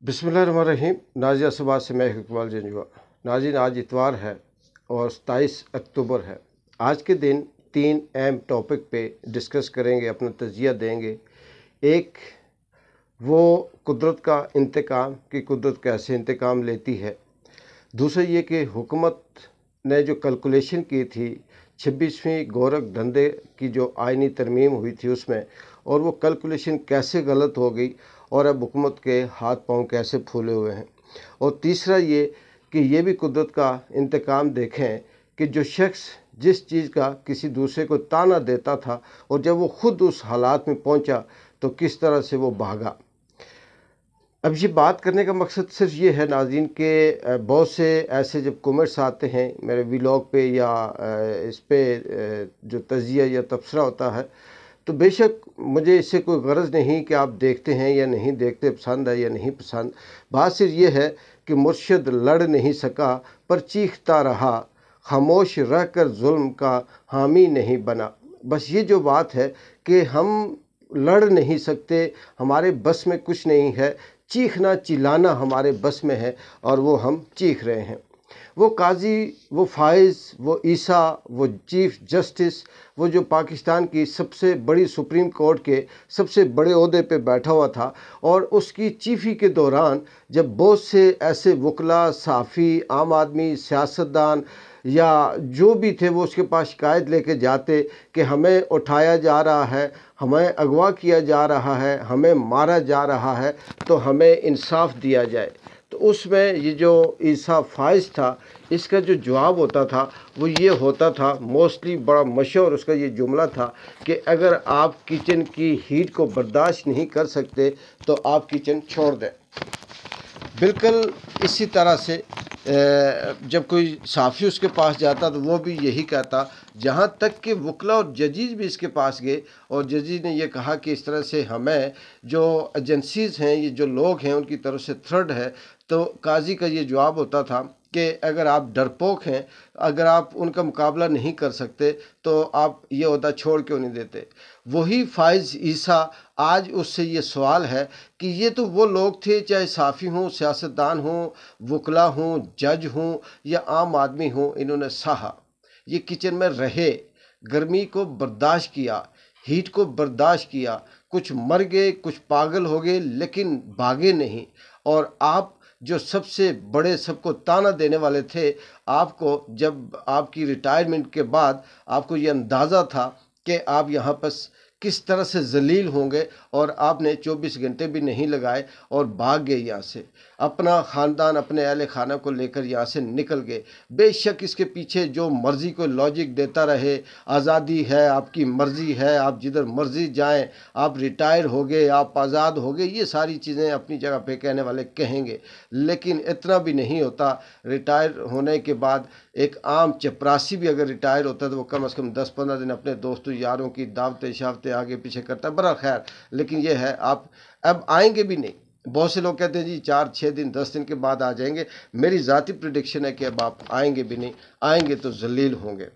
बिस्मिल्लाहिर्रहमानिर्रहीम। नाज़िया सुबह से मैं इकबाल जंजुआ। नाज़रीन, आज इतवार है और 27 अक्टूबर है। आज के दिन 3 अहम टॉपिक पे डिस्कस करेंगे, अपना तजिया देंगे। एक, वो कुदरत का इंतकाम कि कुदरत कैसे इंतकाम लेती है। दूसरा ये कि हुकूमत ने जो कैलकुलेशन की थी 26वीं गोरख धंधे की जो आइनी तरमीम हुई थी उसमें, और वो कैलकुलेशन कैसे गलत हो गई और अब हुकूमत के हाथ पांव कैसे फूले हुए हैं। और तीसरा ये कि ये भी कुदरत का इंतकाम देखें कि जो शख्स जिस चीज़ का किसी दूसरे को ताना देता था और जब वो ख़ुद उस हालात में पहुंचा तो किस तरह से वो भागा। अब ये बात करने का मकसद सिर्फ ये है नाज़रीन के बहुत से ऐसे जब कमेंट्स आते हैं मेरे व्लॉग पे या इस पे जो तजिया या तबसरा होता है, तो बेशक मुझे इससे कोई गरज नहीं कि आप देखते हैं या नहीं देखते, पसंद है या नहीं पसंद। बात सिर्फ ये है कि मुर्शिद लड़ नहीं सका पर चीखता रहा, खामोश रहकर जुल्म का हामी नहीं बना। बस ये जो बात है कि हम लड़ नहीं सकते, हमारे बस में कुछ नहीं है, चीखना चिल्लाना हमारे बस में है और वो हम चीख रहे हैं। वो काजी, वो फाइज, वो ईसा, वो चीफ जस्टिस, वो जो पाकिस्तान की सबसे बड़ी सुप्रीम कोर्ट के सबसे बड़े ओहदे पे बैठा हुआ था, और उसकी चीफी के दौरान जब बहुत से ऐसे वकला, सहाफ़ी, आम आदमी, सियासतदान या जो भी थे वो उसके पास शिकायत लेके जाते कि हमें उठाया जा रहा है, हमें अगवा किया जा रहा है, हमें मारा जा रहा है, तो हमें इंसाफ दिया जाए। तो उसमें ये जो ईसा फाइज था, इसका जो जवाब होता था वो ये होता था, मोस्टली बड़ा मशहूर उसका ये जुमला था कि अगर आप किचन की हीट को बर्दाश्त नहीं कर सकते तो आप किचन छोड़ दें। बिल्कुल इसी तरह से जब कोई साफ़ी उसके पास जाता तो वो भी यही कहता, जहाँ तक कि वकला और जजीज भी इसके पास गए और जजीज ने ये कहा कि इस तरह से हमें जो एजेंसीज़ हैं, ये जो लोग हैं, उनकी तरफ से थ्रेट है। तो काजी का ये जवाब होता था कि अगर आप डरपोक हैं, अगर आप उनका मुकाबला नहीं कर सकते तो आप ये ओहदा छोड़ क्यों नहीं देते। वही फाइज ईसा, आज उससे ये सवाल है कि ये तो वो लोग थे, चाहे साफ़ी हों, सियासतदान हों, वकला हों, जज हों या आम आदमी हों, इन्होंने सहा, ये किचन में रहे, गर्मी को बर्दाश्त किया, हीट को बर्दाश्त किया, कुछ मर गए, कुछ पागल हो गए, लेकिन भागे नहीं। और आप जो सबसे बड़े, सबको ताना देने वाले थे, आपको जब आपकी रिटायरमेंट के बाद आपको ये अंदाज़ा था कि आप यहाँ पर किस तरह से जलील होंगे, और आपने 24 घंटे भी नहीं लगाए और भाग गए यहाँ से, अपना ख़ानदान, अपने अहले खाना को लेकर यहाँ से निकल गए। बेशक इसके पीछे जो मर्ज़ी को लॉजिक देता रहे, आज़ादी है, आपकी मर्ज़ी है, आप जिधर मर्ज़ी जाएं, आप रिटायर हो गए, आप आज़ाद हो गए, ये सारी चीज़ें अपनी जगह पे कहने वाले कहेंगे, लेकिन इतना भी नहीं होता। रिटायर होने के बाद एक आम चपरासी भी अगर रिटायर होता है तो वो कम से कम 10-15 दिन अपने दोस्तों यारों की दावतें शावतें आगे पीछे करता है। बड़ा खैर, लेकिन ये है आप अब आएंगे भी नहीं। बहुत से लोग कहते हैं जी 4-6 दिन 10 दिन के बाद आ जाएंगे। मेरी ज़ाती प्रेडिक्शन है कि अब आप आएंगे भी नहीं, आएंगे तो जलील होंगे।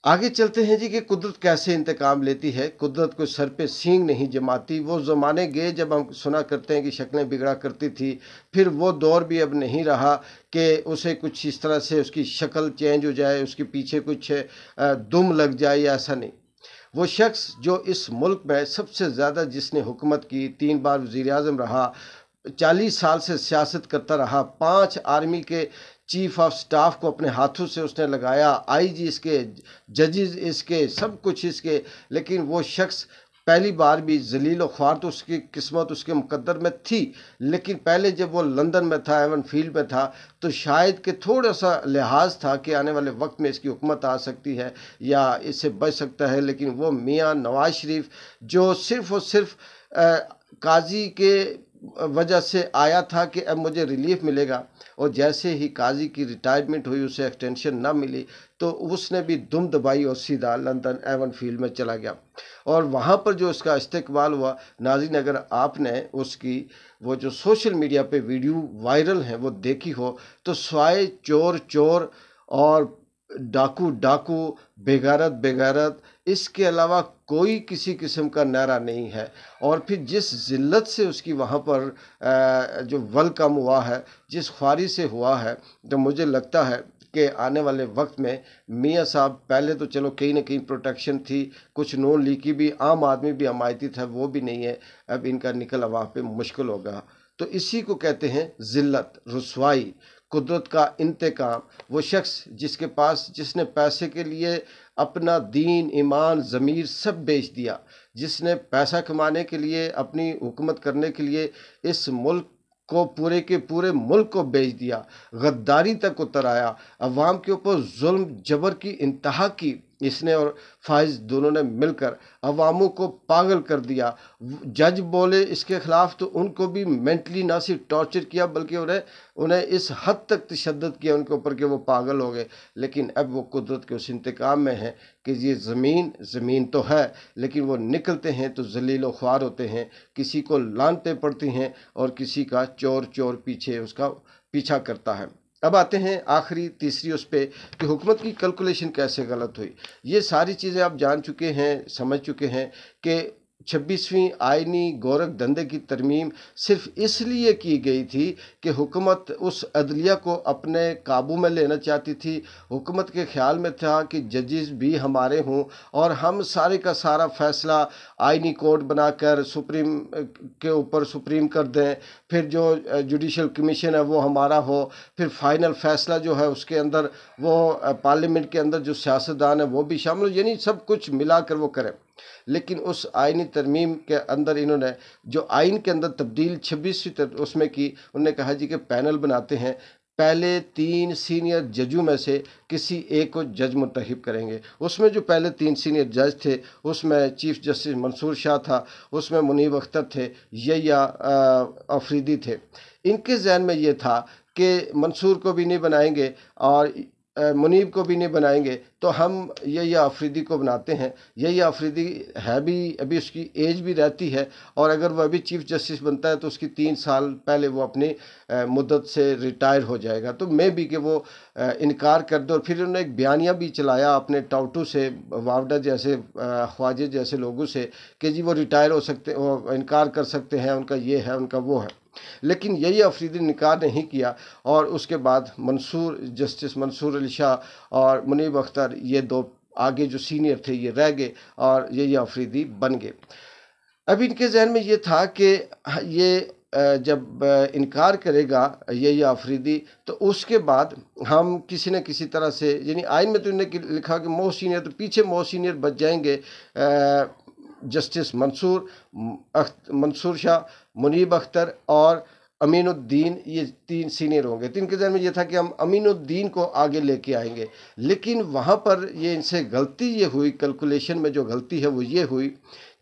आगे चलते हैं जी कि कुदरत कैसे इंतकाम लेती है। कुदरत को सर पे सींग नहीं जमाती। वो ज़माने गए जब हम सुना करते हैं कि शक्लें बिगड़ा करती थी, फिर वो दौर भी अब नहीं रहा कि उसे कुछ इस तरह से उसकी शक्ल चेंज हो जाए, उसके पीछे कुछ दुम लग जाए, ऐसा नहीं। वो शख्स जो इस मुल्क में सबसे ज़्यादा जिसने हुकूमत की, 3 बार वज़ीर-ए-आज़म रहा, 40 साल से सियासत करता रहा, 5 आर्मी के चीफ ऑफ स्टाफ को अपने हाथों से उसने लगाया, आईजी इसके, जजेस इसके, सब कुछ इसके, लेकिन वो शख्स पहली बार भी जलील और ख्वार, तो उसकी किस्मत उसके मुकद्दर में थी। लेकिन पहले जब वो लंदन में था, एवन फील्ड में था, तो शायद कि थोड़ा सा लिहाज था कि आने वाले वक्त में इसकी हुकूमत आ सकती है या इससे बच सकता है। लेकिन वो मियाँ नवाज शरीफ जो सिर्फ़ और सिर्फ काजी के वजह से आया था कि अब मुझे रिलीफ मिलेगा, और जैसे ही काजी की रिटायरमेंट हुई, उसे एक्सटेंशन ना मिली, तो उसने भी दुम दबाई और सीधा लंदन एवन फील्ड में चला गया। और वहाँ पर जो उसका इस्तेकबाल हुआ, नाज़रीन अगर आपने उसकी वो जो सोशल मीडिया पे वीडियो वायरल हैं वो देखी हो, तो स्वाय चोर चोर और डाकू डाकू, बेगैरत बेगैरत, इसके अलावा कोई किसी किस्म का नारा नहीं है। और फिर जिस ज़िल्लत से उसकी वहाँ पर जो वेलकम हुआ है, जिस ख्वारी से हुआ है, तो मुझे लगता है कि आने वाले वक्त में मियाँ साहब, पहले तो चलो कहीं ना कहीं प्रोटेक्शन थी, कुछ नॉन लीकी भी, आम आदमी भी हमायती था, वो भी नहीं है, अब इनका निकल वहाँ पे मुश्किल होगा। तो इसी को कहते हैं ज़िल्लत, रुसवाई, कुदरत का इंतकाम। वो शख्स जिसके पास, जिसने पैसे के लिए अपना दीन, ईमान, ज़मीर सब बेच दिया, जिसने पैसा कमाने के लिए, अपनी हुकूमत करने के लिए इस मुल्क को, पूरे के पूरे मुल्क को बेच दिया, गद्दारी तक उतर आया, अवाम के ऊपर जुल्म जबर की इंतहा की इसने और फाइज दोनों ने मिलकर अवामों को पागल कर दिया। जज बोले इसके खिलाफ तो उनको भी मेंटली ना सिर्फ टॉर्चर किया, बल्कि उन्हें इस हद तक तशद्दुद किया उनके ऊपर कि वो पागल हो गए। लेकिन अब वो कुदरत के उस इंतकाम में है कि ये ज़मीन तो है, लेकिन वो निकलते हैं तो जलील व ख्वार होते हैं, किसी को लानतें पड़ती हैं और किसी का चोर चोर पीछे उसका पीछा करता है। अब आते हैं आखिरी तीसरी उस पे कि हुकूमत की कैलकुलेशन कैसे गलत हुई। ये सारी चीज़ें आप जान चुके हैं, समझ चुके हैं कि 26वीं आइनी गोरख धंधे की तरमीम सिर्फ इसलिए की गई थी कि हुकूमत उस अदलिया को अपने काबू में लेना चाहती थी। हुकूमत के ख्याल में था कि जजेस भी हमारे हों और हम सारे का सारा फैसला आइनी कोर्ट बनाकर सुप्रीम के ऊपर सुप्रीम कर दें, फिर जो जुडिशल कमीशन है वो हमारा हो, फिर फाइनल फैसला जो है उसके अंदर वो पार्लियामेंट के अंदर जो सियासतदान है वो भी शामिल हो, यानी सब कुछ मिलाकर वो करें। लेकिन उस आइनी तरमीम के अंदर इन्होंने जो आइन के अंदर तब्दील 26वीं उसमें की, उन्होंने कहा जी कि पैनल बनाते हैं, पहले 3 सीनियर जजों में से किसी एक को जज मुंतखब करेंगे। उसमें जो पहले 3 सीनियर जज थे, उसमें चीफ जस्टिस मंसूर शाह था, उसमें मुनीब अख्तर थे, या अफरीदी थे। इनके जहन में ये था कि मंसूर को भी नहीं बनाएंगे और मुनीब को भी नहीं बनाएंगे, तो हम या अफरीदी को बनाते हैं। यही अफरीदी है भी, अभी उसकी एज भी रहती है, और अगर वह अभी चीफ जस्टिस बनता है तो उसकी 3 साल पहले वो अपनी मुद्दत से रिटायर हो जाएगा। तो मैं भी कि वो इनकार कर दो। और फिर उन्होंने एक बयानिया भी चलाया अपने टाउटू से, वावडा जैसे, ख्वाजे जैसे लोगों से कि जी वो रिटायर हो सकते, वो इनकार कर सकते हैं, उनका ये है, उनका वो है। लेकिन यही अफरीदी ने इनकार नहीं किया और उसके बाद जस्टिस मंसूर अली शाह और मुनीब अख्तर, ये दो आगे जो सीनियर थे ये रह गए और यही अफरीदी बन गए। अब इनके जहन में ये था कि ये जब इनकार करेगा यही अफरीदी, तो उसके बाद हम किसी न किसी तरह से, यानी आइन में तो इन्होंने लिखा कि मोस्ट सीनियर, तो पीछे मोस्ट सीनियर बच जाएंगे जस्टिस मंसूर शाह, मुनीब अख्तर और अमीनुद्दीन, ये 3 सीनियर होंगे। तो इनके जहन में ये था कि हम अमीनुद्दीन को आगे लेके आएंगे। लेकिन वहाँ पर ये इनसे गलती ये हुई, कैलकुलेशन में जो गलती है वो ये हुई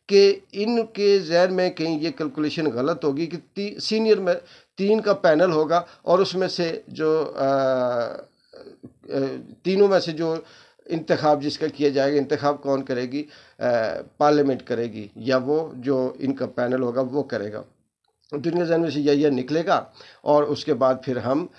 कि इनके जहन में कहीं ये कैलकुलेशन गलत होगी कि सीनियर में 3 का पैनल होगा और उसमें से जो तीनों में से जो इंतखाब जिसका किया जाएगा, इंतखाब कौन करेगी? पार्लियामेंट करेगी, या वो जो इनका पैनल होगा वो करेगा। दुनिया जहन में से यह निकलेगा और उसके बाद फिर हम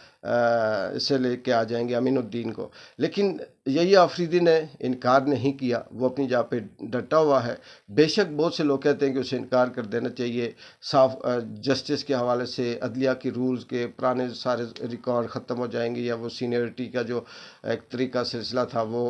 इसे लेके आ जाएंगे अमीनुद्दीन को। लेकिन यही अफरीदी ने इनकार नहीं किया, वो अपनी जगह पे डटा हुआ है। बेशक बहुत से लोग कहते हैं कि उसे इनकार कर देना चाहिए, साफ जस्टिस के हवाले से अदलिया के रूल्स के पुराने सारे रिकॉर्ड ख़त्म हो जाएंगे, या वो सीनियरिटी का जो एक तरीका सिलसिला था वो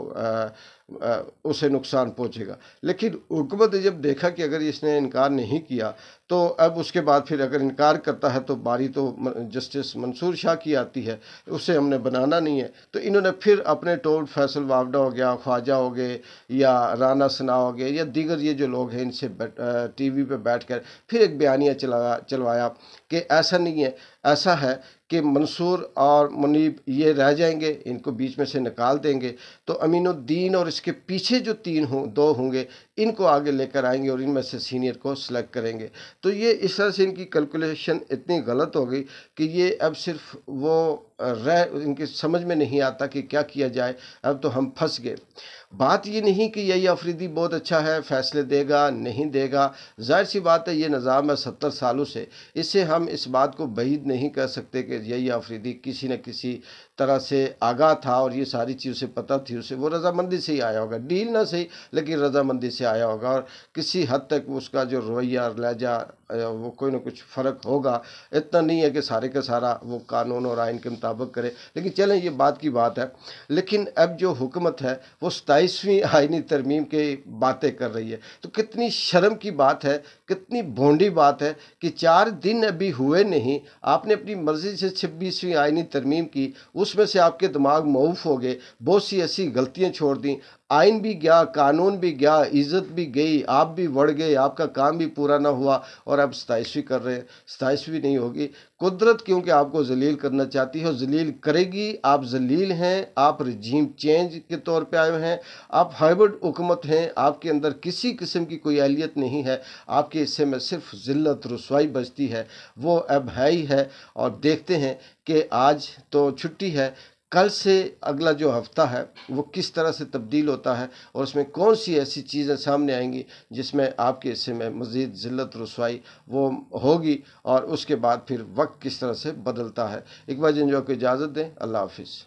उसे नुकसान पहुंचेगा। लेकिन हुकूमत ने जब देखा कि अगर इसने इनकार नहीं किया, तो अब उसके बाद फिर अगर इनकार करता है तो बारी तो जस्टिस मंसूर शाह की आती है, उसे हमने बनाना नहीं है। तो इन्होंने फिर अपने टोल फैसल वावडा हो गया, ख्वाजा हो गए, या राना सना हो गए, या दीगर ये जो लोग हैं, इनसे टीवी पे बैठकर फिर एक बयानिया चलवाया कि ऐसा नहीं है, ऐसा है कि मंसूर और मुनीब ये रह जाएंगे, इनको बीच में से निकाल देंगे, तो अमीनुद्दीन और इसके पीछे जो 2 होंगे इनको आगे लेकर आएंगे और इनमें से सीनियर को सिलेक्ट करेंगे। तो ये इस तरह से इनकी कैलकुलेशन इतनी गलत हो गई कि ये अब सिर्फ वो इनके समझ में नहीं आता कि क्या किया जाए। अब तो हम फंस गए। बात ये नहीं कि यही अफरीदी बहुत अच्छा है, फैसले देगा नहीं देगा। जाहिर सी बात है, ये निज़ाम है 70 सालों से। इससे हम इस बात को बईद नहीं कर सकते कि यही अफरीदी किसी न किसी तरह से आगाह था और ये सारी चीज़ उसे पता थी। उसे वो रजामंदी से ही आया होगा, डील ना सही लेकिन रजामंदी से आया होगा। और किसी हद तक उसका जो रवैया लहजा वो कोई ना कुछ फ़र्क होगा। इतना नहीं है कि सारे का सारा वो कानून और आइन के मुताबिक करे, लेकिन चलें ये बात की बात है। लेकिन अब जो हुकूमत है वो 27वीं आइनी तरमीम की बातें कर रही है, तो कितनी शर्म की बात है, कितनी भोंडी बात है कि 4 दिन अभी हुए नहीं, आपने अपनी मर्जी से 26वीं आइनी तरमीम की, उसमें से आपके दिमाग मऊफ हो गए, बहुत सी ऐसी गलतियां छोड़ दी, आइन भी गया, कानून भी गया, इज्जत भी गई, आप भी बढ़ गए, आपका काम भी पूरा ना हुआ और अब 27वीं कर रहे हैं। 27वीं नहीं होगी। कुदरत क्योंकि आपको जलील करना चाहती है और जलील करेगी। आप जलील हैं, आप रजीम चेंज के तौर पे आए हुए हैं, आप हाइब्रिड हुकूमत हैं, आपके अंदर किसी किस्म की कोई अहलियत नहीं है, आपके हिस्से में सिर्फ जिल्लत रसवाई बचती है, वो अब है ही है। और देखते हैं कि आज तो छुट्टी है, कल से अगला जो हफ्ता है वो किस तरह से तब्दील होता है और उसमें कौन सी ऐसी चीज़ें सामने आएंगी जिसमें आपके हिस्से में मज़ीद ज़िल्लत रसवाई वो होगी और उसके बाद फिर वक्त किस तरह से बदलता है। एक बार जिन जो को इजाज़त दें, अल्लाह हाफिज़।